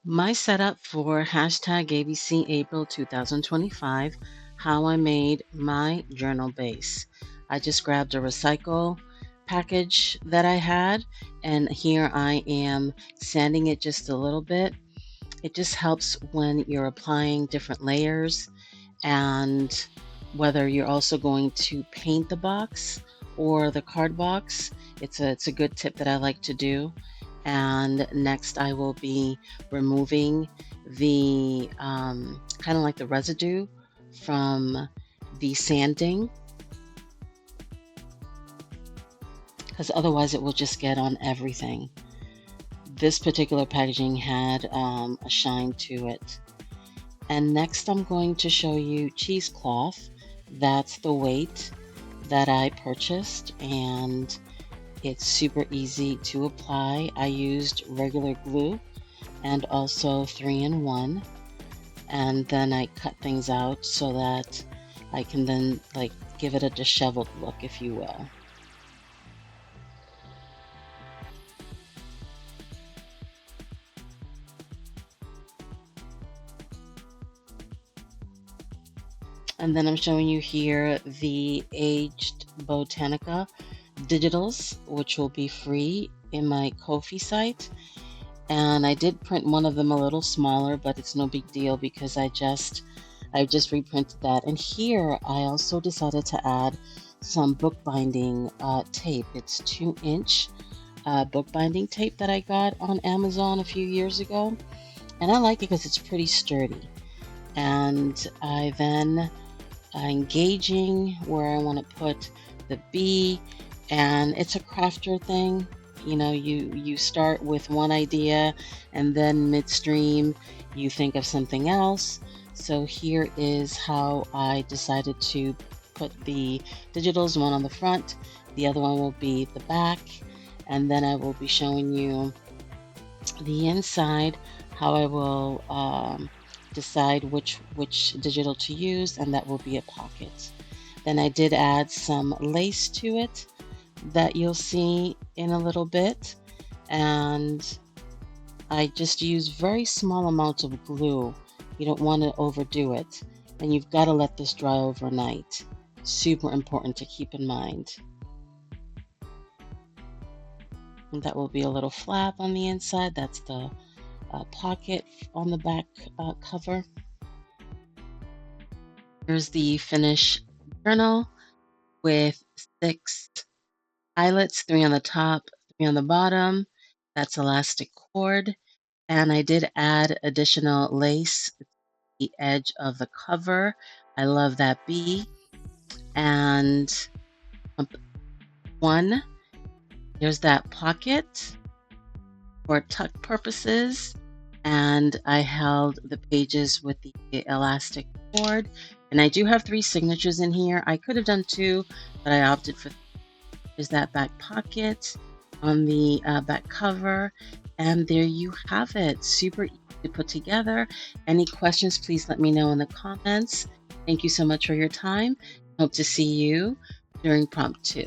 My setup for hashtag ABC April 2025, how I made my journal base. I just grabbed a recycle package that I had, and here I am sanding it just a little bit. It just helps when you're applying different layers, and whether you're also going to paint the box or the card box. It's a good tip that I like to do. And next I will be removing the kind of like the residue from the sanding, because otherwise it will just get on everything. This particular packaging had a shine to it. And next I'm going to show you cheesecloth. That's the weight that I purchased, and it's super easy to apply. I used regular glue and also 3-in-1, and then I cut things out so that I can then like give it a disheveled look, if you will. And then I'm showing you here the aged Botanica digitals, which will be free in my Ko-fi site. And I did print one of them a little smaller, but it's no big deal because I just reprinted that. And here I also decided to add some bookbinding tape. It's 2-inch bookbinding tape that I got on Amazon a few years ago. And I like it because it's pretty sturdy. And I then engaging where I want to put the bee, and it's a crafter thing. You know, you start with one idea and then midstream you think of something else. So here is how I decided to put the digitals, one on the front, the other one will be the back, and then I will be showing you the inside, how I will decide which digital to use, and that will be a pocket. Then I did add some lace to it that you'll see in a little bit, and I just use very small amounts of glue. You don't want to overdo it, and you've got to let this dry overnight. Super important to keep in mind. And that will be a little flap on the inside. That's the pocket on the back cover. Here's the finished journal with 6 eyelets, 3 on the top, 3 on the bottom. That's elastic cord. And I did add additional lace at the edge of the cover. I love that bee. And one, there's that pocket for tuck purposes. And I held the pages with the elastic cord. And I do have 3 signatures in here. I could have done 2, but I opted for. There's that back pocket on the back cover. And there you have it. Super easy to put together. Any questions, please let me know in the comments. Thank you so much for your time. Hope to see you during prompt 2.